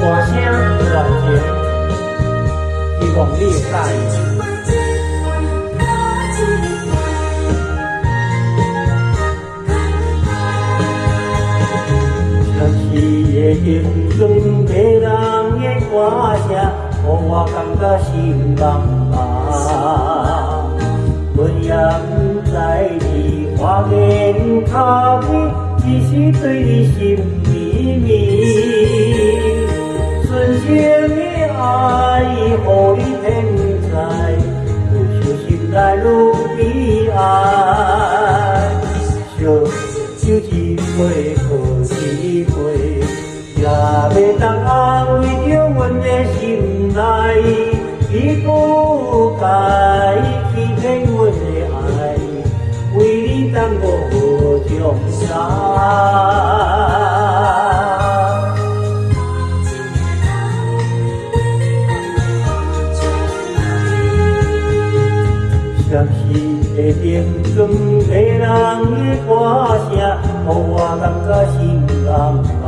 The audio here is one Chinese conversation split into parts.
大声热情，希望你会介意。若是会形容别人的歌声，互我感觉心茫茫。阮也不知你花言巧语，只是对你心秘密。纯情的爱，予你偏在，愈想心内愈悲哀。手一回过一回，也袂当安慰着阮的心内。你不该欺骗阮的爱，为你耽误将来。若是会形容别人的歌声，互我感觉心茫茫。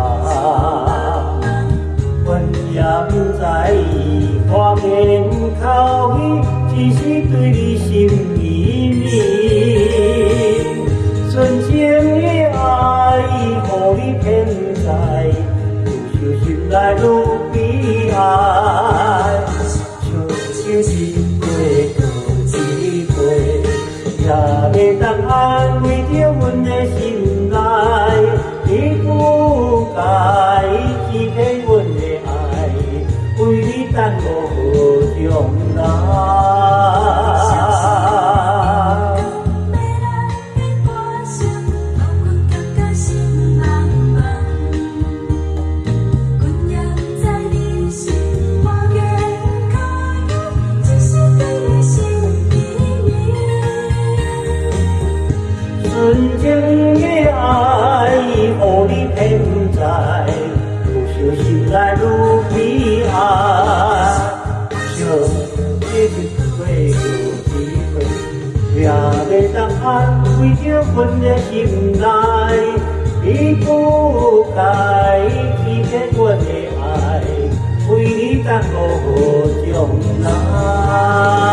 阮也不知花言巧语，只是对你心秘密。纯情的爱，予你偏在，愈想心内愈悲哀。手一回过一回，也袂当安慰着阮的心内。你不该欺骗阮的爱，为你耽误将来。纯情的爱，予你偏在，愈想心内愈悲哀。一回又一回，也袂当安慰着阮的心内。你不该欺骗阮的爱，为你耽误将来。